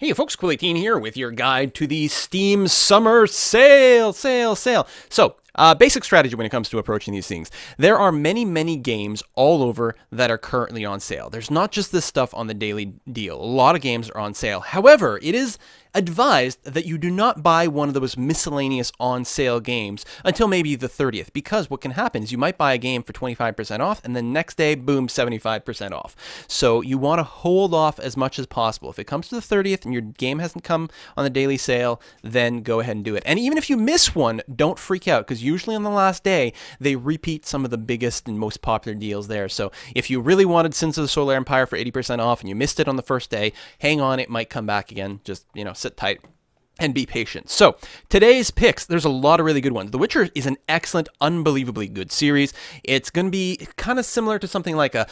Hey folks, Quill18 here with your guide to the Steam Summer Sale. So, basic strategy when it comes to approaching these things. There are many games all over that are currently on sale. There's not just this stuff on the daily deal. A lot of games are on sale. However, it is advised that you do not buy one of those miscellaneous on sale games until maybe the 30th, because what can happen is you might buy a game for 25% off and then next day, boom, 75% off. So you want to hold off as much as possible. If it comes to the 30th and your game hasn't come on the daily sale, then go ahead and do it. And even if you miss one, don't freak out, because usually on the last day, they repeat some of the biggest and most popular deals there. So if you really wanted Sins of the Solar Empire for 80% off and you missed it on the first day, hang on, it might come back again. Just, sit tight and be patient. So today's picks, there's a lot of really good ones. The Witcher is an excellent, unbelievably good series. It's going to be kind of similar to something like a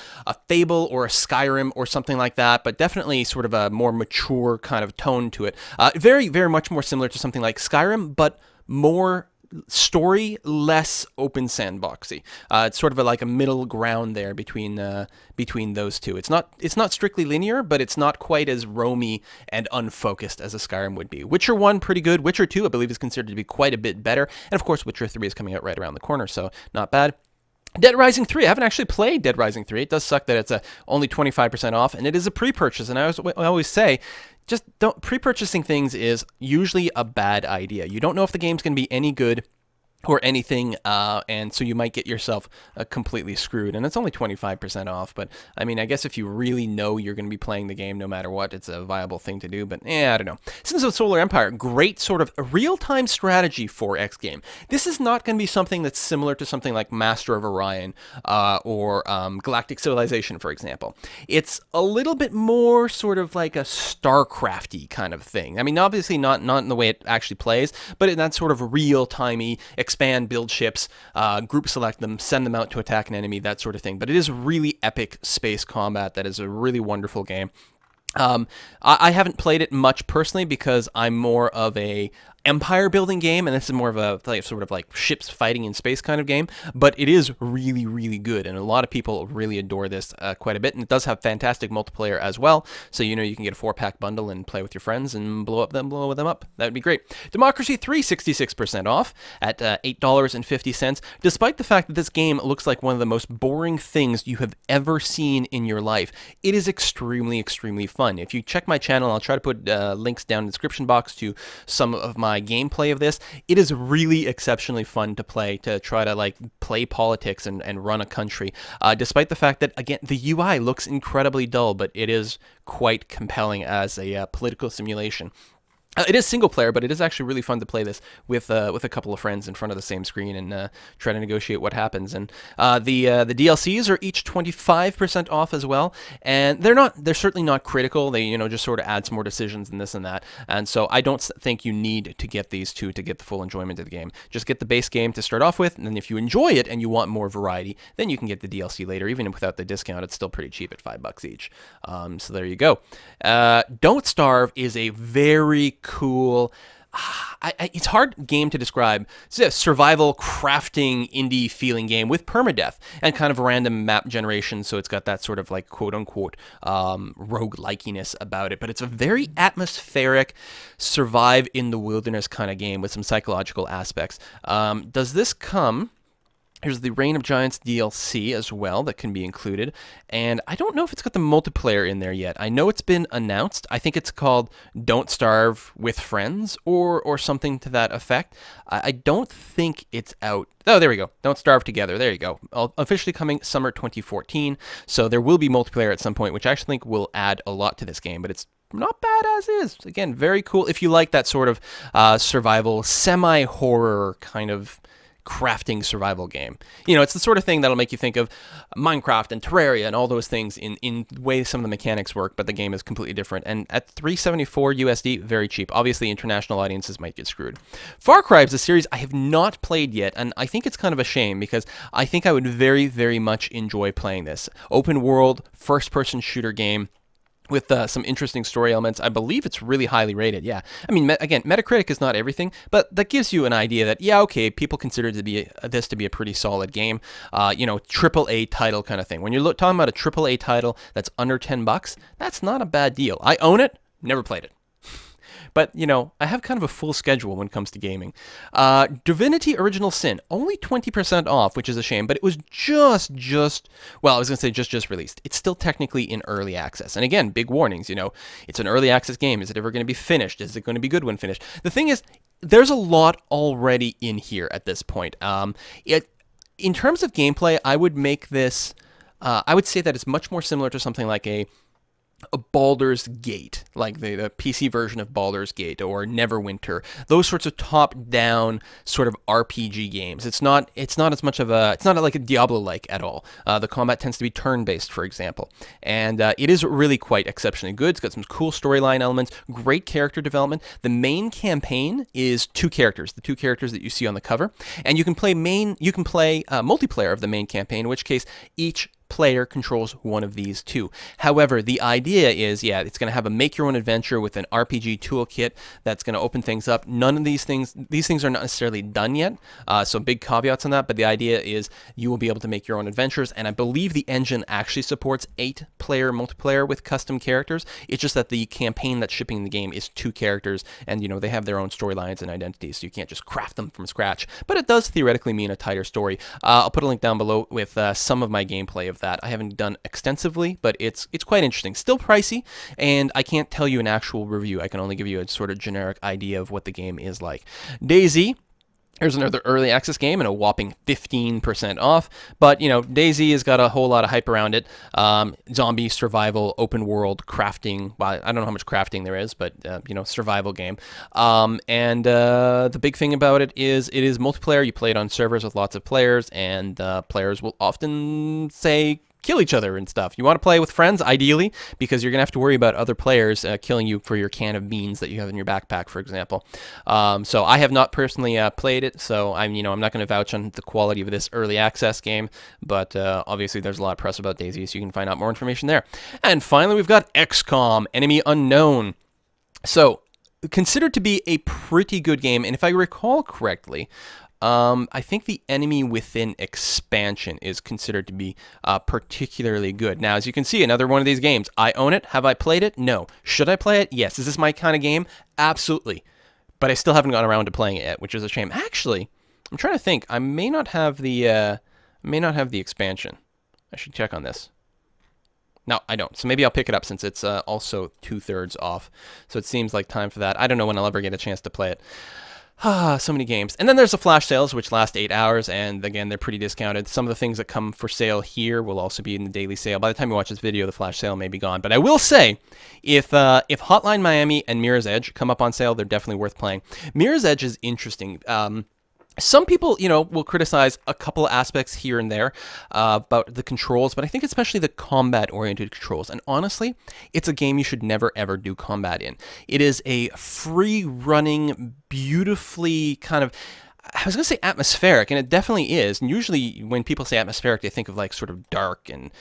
Fable or a Skyrim or something like that, but definitely sort of a more mature kind of tone to it. Very much more similar to something like Skyrim, but more story, less open sandboxy. It's sort of like a middle ground there between those two. It's not strictly linear, but it's not quite as roamy and unfocused as a Skyrim would be. Witcher 1, pretty good. Witcher 2, I believe, is considered to be quite a bit better. And of course, Witcher 3 is coming out right around the corner, so not bad. Dead Rising 3. I haven't actually played Dead Rising 3. It does suck that it's only 25% off, and it is a pre-purchase. And I always say, just don't, pre-purchasing things is usually a bad idea. You don't know if the game's going to be any good or anything, and so you might get yourself completely screwed. And it's only 25% off, but I mean, I guess if you really know you're going to be playing the game no matter what, it's a viable thing to do, but I don't know. Sins of Solar Empire, great sort of real-time strategy 4X game. This is not going to be something that's similar to something like Master of Orion or Galactic Civilization, for example. It's a little bit more sort of like a StarCraft-y kind of thing. I mean, obviously not in the way it actually plays, but in that sort of real-timey, expand, build ships, group select them, send them out to attack an enemy, that sort of thing. But it is really epic space combat that is a really wonderful game. I haven't played it much personally because I'm more of a empire building game, and this is more of a sort of like ships fighting in space kind of game, but it is really good, and a lot of people really adore this quite a bit, and it does have fantastic multiplayer as well, so you can get a 4-pack bundle and play with your friends and blow them up. That would be great. Democracy 3, 66% off at $8.50, despite the fact that this game looks like one of the most boring things you have ever seen in your life. It is extremely fun. If you check my channel, I'll try to put links down in the description box to some of my gameplay of this. It is really exceptionally fun to play, to try to like play politics and run a country, despite the fact that, again, the UI looks incredibly dull, but it is quite compelling as a political simulation. It is single player, but it is actually really fun to play this with a couple of friends in front of the same screen and try to negotiate what happens. And the DLCs are each 25% off as well, and they're certainly not critical. They just sort of add some more decisions and this and that. And so I don't think you need to get these two to get the full enjoyment of the game. Just get the base game to start off with, and then if you enjoy it and you want more variety, then you can get the DLC later. Even without the discount, it's still pretty cheap at $5 each. So there you go. Don't Starve is a very cool, it's a hard game to describe. It's a survival crafting indie feeling game with permadeath and kind of random map generation, so it's got that sort of like quote-unquote roguelikiness about it, but it's a very atmospheric survive in the wilderness kind of game with some psychological aspects. Does this come... Here's the Reign of Giants DLC as well that can be included, and I don't know if it's got the multiplayer in there yet. I know it's been announced. I think it's called Don't Starve with Friends or something to that effect. I don't think it's out. Oh, there we go. Don't Starve Together. There you go. Officially coming summer 2014, so there will be multiplayer at some point, which I actually think will add a lot to this game, but it's not bad as is. Again, very cool if you like that sort of survival, semi-horror kind of crafting survival game. It's the sort of thing that'll make you think of Minecraft and Terraria and all those things in ways some of the mechanics work, but the game is completely different. And at $3.74 USD, very cheap. Obviously, international audiences might get screwed. Far Cry is a series I have not played yet, and I think it's kind of a shame because I think I would very much enjoy playing this. Open world, first-person shooter game with some interesting story elements. I believe it's really highly rated, yeah. I mean, again, Metacritic is not everything, but that gives you an idea that, yeah, okay, people consider this to be a pretty solid game. Triple A title kind of thing. When you're talking about a triple A title that's under $10, that's not a bad deal. I own it, never played it. But, you know, I have kind of a full schedule when it comes to gaming. Divinity Original Sin, only 20% off, which is a shame, but it was well, I was going to say just released. It's still technically in early access. And again, big warnings, you know, it's an early access game. Is it ever going to be finished? Is it going to be good when finished? The thing is, there's a lot already in here at this point. In terms of gameplay, I would make this, I would say that it's much more similar to something like a Baldur's Gate, like the PC version of Baldur's Gate or Neverwinter, those sorts of top-down sort of RPG games. It's not as much of a, it's not like a Diablo-like at all. The combat tends to be turn-based, for example, and it is really quite exceptionally good. It's got some cool storyline elements, great character development. The main campaign is 2 characters, the 2 characters that you see on the cover, and you can play multiplayer of the main campaign, in which case each player controls one of these 2. However, the idea is, yeah, it's going to have a make-your-own-adventure with an RPG toolkit that's going to open things up. None of these things are not necessarily done yet, so big caveats on that, but the idea is you will be able to make your own adventures, and I believe the engine actually supports 8-player multiplayer with custom characters. It's just that the campaign that's shipping the game is 2 characters, and, you know, they have their own storylines and identities, so you can't just craft them from scratch, but it does theoretically mean a tighter story. I'll put a link down below with some of my gameplay of that. I haven't done extensively, but it's quite interesting. Still pricey, and I can't tell you an actual review. I can only give you a sort of generic idea of what the game is like. DayZ. Here's another early access game and a whopping 15% off. But, you know, DayZ has got a whole lot of hype around it. Zombie survival, open world, crafting. Well, I don't know how much crafting there is, but, you know, survival game. The big thing about it is multiplayer. You play it on servers with lots of players, and players will often say, kill each other and stuff. You want to play with friends, ideally, because you're going to have to worry about other players killing you for your can of beans that you have in your backpack, for example. So I have not personally played it, so I'm not going to vouch on the quality of this early access game, but obviously there's a lot of press about DayZ, so you can find out more information there. And finally, we've got XCOM, Enemy Unknown. So, considered to be a pretty good game, and if I recall correctly, I think the Enemy Within expansion is considered to be particularly good. Now, as you can see, another one of these games. I own it. Have I played it? No. Should I play it? Yes. Is this my kind of game? Absolutely. But I still haven't gotten around to playing it yet, which is a shame. Actually, I'm trying to think. I may not have the expansion. I should check on this. No, I don't. So maybe I'll pick it up since it's also 2/3 off. So it seems like time for that. I don't know when I'll ever get a chance to play it. So many games. And then there's the flash sales, which last 8 hours, and again, they're pretty discounted. Some of the things that come for sale here will also be in the daily sale. By the time you watch this video, the flash sale may be gone. But I will say, if Hotline Miami and Mirror's Edge come up on sale, they're definitely worth playing. Mirror's Edge is interesting. Some people, you know, will criticize a couple of aspects here and there about the controls, but I think especially the combat-oriented controls. And honestly, it's a game you should never, ever do combat in. It is a free-running, beautifully kind of, I was going to say atmospheric, and it definitely is. And usually when people say atmospheric, they think of like sort of dark and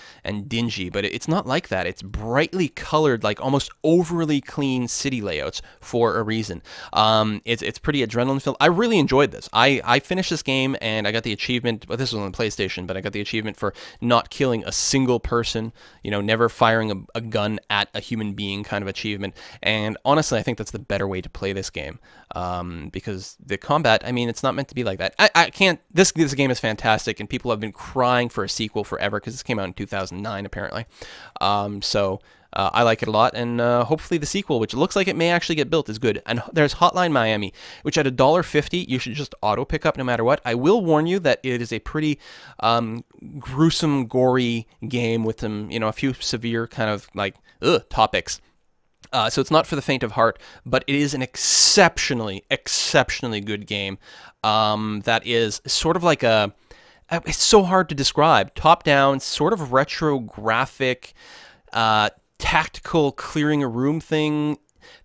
dingy, but it's not like that. It's brightly colored, like almost overly clean city layouts for a reason. It's pretty adrenaline-filled. I really enjoyed this. I finished this game, and I got the achievement, well, this was on the PlayStation, but I got the achievement for not killing a single person, you know, never firing a gun at a human being kind of achievement. And honestly, I think that's the better way to play this game, because the combat, I mean, it's not meant to be like that. I can't, this game is fantastic, and people have been crying for a sequel forever because this came out in 2009 apparently. I like it a lot, and hopefully the sequel, which looks like it may actually get built, is good. And there's Hotline Miami, which at $1.50 you should just auto pick up no matter what. I will warn you that it is a pretty gruesome, gory game with some, you know, a few severe kind of like topics. So it's not for the faint of heart, but it is an exceptionally, exceptionally good game that is sort of like a, it's so hard to describe, top-down, sort of retro graphic, tactical clearing a room thing,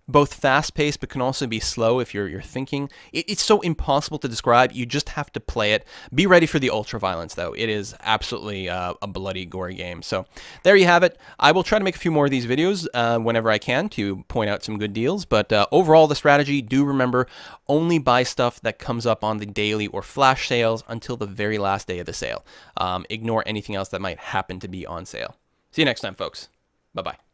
both fast-paced but can also be slow if you're thinking. It's so impossible to describe. You just have to play it. Be ready for the ultra-violence, though. It is absolutely a bloody, gory game. So there you have it. I will try to make a few more of these videos whenever I can to point out some good deals. But overall, the strategy, do remember, only buy stuff that comes up on the daily or flash sales until the very last day of the sale. Ignore anything else that might happen to be on sale. See you next time, folks. Bye-bye.